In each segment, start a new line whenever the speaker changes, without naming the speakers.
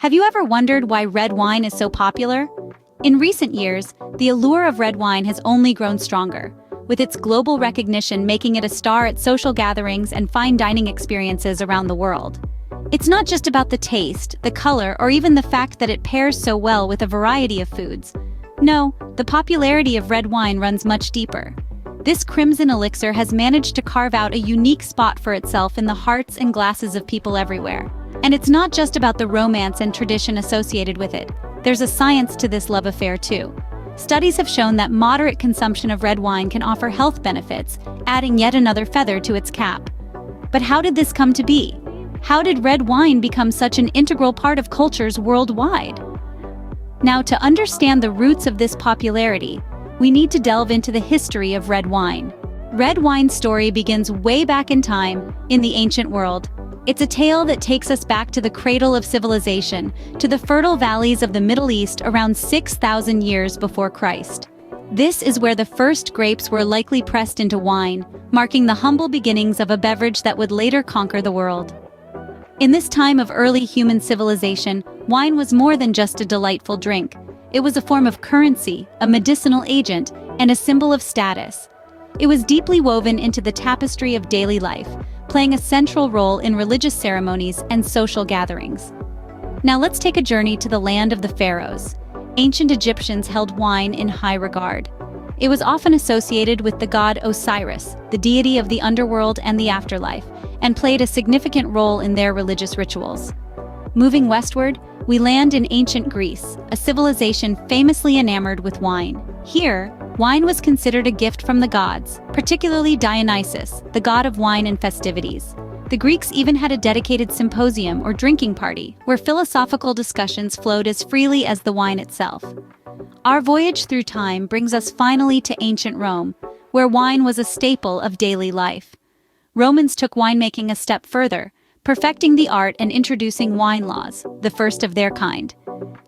Have you ever wondered why red wine is so popular? In recent years, the allure of red wine has only grown stronger, with its global recognition making it a star at social gatherings and fine dining experiences around the world. It's not just about the taste, the color, or even the fact that it pairs so well with a variety of foods. No, the popularity of red wine runs much deeper. This crimson elixir has managed to carve out a unique spot for itself in the hearts and glasses of people everywhere. And it's not just about the romance and tradition associated with it. There's a science to this love affair too. Studies have shown that moderate consumption of red wine can offer health benefits, adding yet another feather to its cap. But how did this come to be? How did red wine become such an integral part of cultures worldwide? Now, to understand the roots of this popularity, we need to delve into the history of red wine. Red wine's story begins way back in time, in the ancient world. It's a tale that takes us back to the cradle of civilization, to the fertile valleys of the Middle East around 6,000 years before Christ. This is where the first grapes were likely pressed into wine, marking the humble beginnings of a beverage that would later conquer the world. In this time of early human civilization, wine was more than just a delightful drink. It was a form of currency, a medicinal agent, and a symbol of status. It was deeply woven into the tapestry of daily life, playing a central role in religious ceremonies and social gatherings. Now let's take a journey to the land of the pharaohs. Ancient Egyptians held wine in high regard. It was often associated with the god Osiris, the deity of the underworld and the afterlife, and played a significant role in their religious rituals. Moving westward, we land in ancient Greece, a civilization famously enamored with wine. Here, wine was considered a gift from the gods, particularly Dionysus, the god of wine and festivities. The Greeks even had a dedicated symposium or drinking party, where philosophical discussions flowed as freely as the wine itself. Our voyage through time brings us finally to ancient Rome, where wine was a staple of daily life. Romans took winemaking a step further, perfecting the art and introducing wine laws, the first of their kind.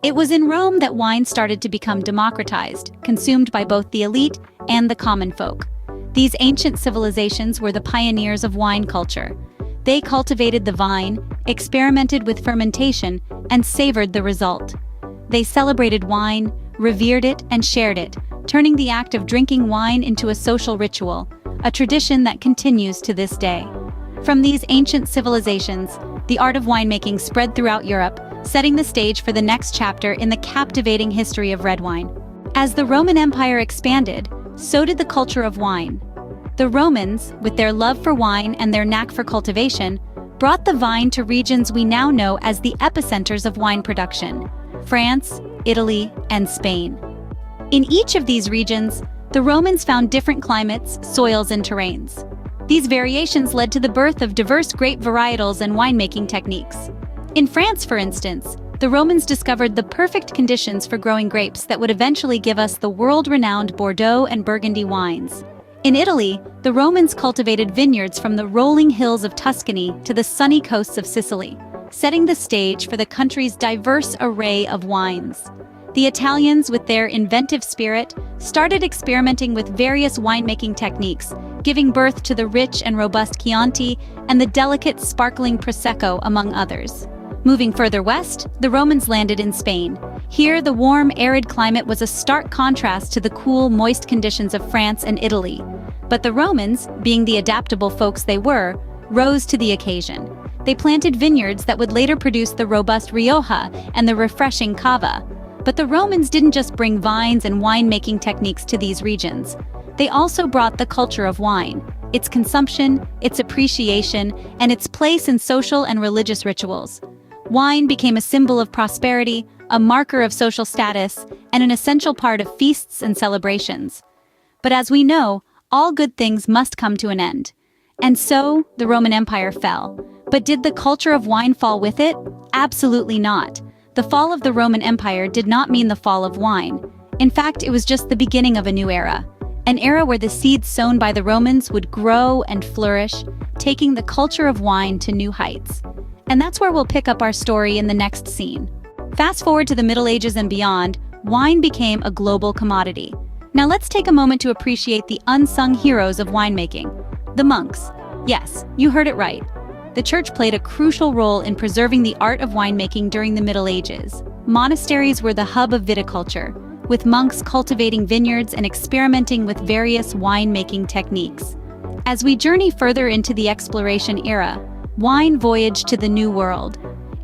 It was in Rome that wine started to become democratized, consumed by both the elite and the common folk. These ancient civilizations were the pioneers of wine culture. They cultivated the vine, experimented with fermentation, and savored the result. They celebrated wine, revered it, and shared it, turning the act of drinking wine into a social ritual, a tradition that continues to this day. From these ancient civilizations, the art of winemaking spread throughout Europe, setting the stage for the next chapter in the captivating history of red wine. As the Roman Empire expanded, so did the culture of wine. The Romans, with their love for wine and their knack for cultivation, brought the vine to regions we now know as the epicenters of wine production: France, Italy, and Spain. In each of these regions, the Romans found different climates, soils, and terrains. These variations led to the birth of diverse grape varietals and winemaking techniques. In France, for instance, the Romans discovered the perfect conditions for growing grapes that would eventually give us the world-renowned Bordeaux and Burgundy wines. In Italy, the Romans cultivated vineyards from the rolling hills of Tuscany to the sunny coasts of Sicily, setting the stage for the country's diverse array of wines. The Italians, with their inventive spirit, started experimenting with various winemaking techniques, giving birth to the rich and robust Chianti and the delicate, sparkling Prosecco, among others. Moving further west, the Romans landed in Spain. Here, the warm, arid climate was a stark contrast to the cool, moist conditions of France and Italy. But the Romans, being the adaptable folks they were, rose to the occasion. They planted vineyards that would later produce the robust Rioja and the refreshing Cava. But the Romans didn't just bring vines and winemaking techniques to these regions. They also brought the culture of wine, its consumption, its appreciation, and its place in social and religious rituals. Wine became a symbol of prosperity, a marker of social status, and an essential part of feasts and celebrations. But as we know, all good things must come to an end. And so, the Roman Empire fell. But did the culture of wine fall with it? Absolutely not. The fall of the Roman Empire did not mean the fall of wine. In fact, it was just the beginning of a new era. An era where the seeds sown by the Romans would grow and flourish, taking the culture of wine to new heights. And that's where we'll pick up our story in the next scene. Fast forward to the Middle Ages and beyond, wine became a global commodity. Now let's take a moment to appreciate the unsung heroes of winemaking. The monks. Yes, you heard it right. the church played a crucial role in preserving the art of winemaking during the Middle Ages. Monasteries were the hub of viticulture, with monks cultivating vineyards and experimenting with various winemaking techniques. As we journey further into the exploration era, wine voyaged to the New World.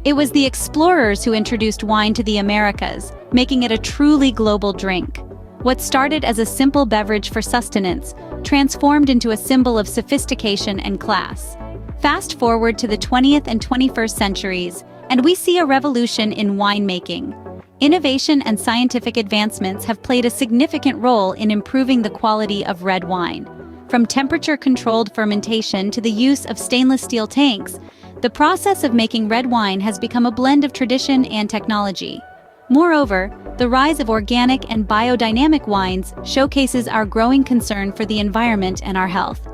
It was the explorers who introduced wine to the Americas, making it a truly global drink. What started as a simple beverage for sustenance transformed into a symbol of sophistication and class. Fast forward to the 20th and 21st centuries, and we see a revolution in winemaking. Innovation and scientific advancements have played a significant role in improving the quality of red wine. From temperature-controlled fermentation to the use of stainless steel tanks, the process of making red wine has become a blend of tradition and technology. Moreover, the rise of organic and biodynamic wines showcases our growing concern for the environment and our health.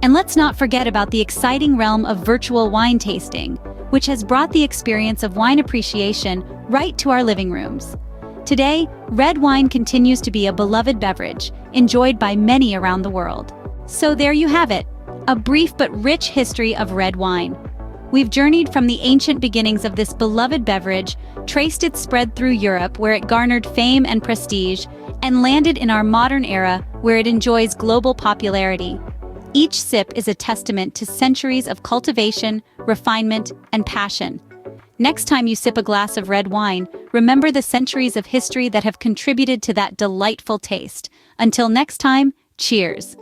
And let's not forget about the exciting realm of virtual wine tasting, which has brought the experience of wine appreciation right to our living rooms. Today, red wine continues to be a beloved beverage, enjoyed by many around the world. So there you have it, a brief but rich history of red wine. We've journeyed from the ancient beginnings of this beloved beverage, traced its spread through Europe where it garnered fame and prestige, and landed in our modern era where it enjoys global popularity. Each sip is a testament to centuries of cultivation, refinement, and passion. Next time you sip a glass of red wine, remember the centuries of history that have contributed to that delightful taste. Until next time, cheers!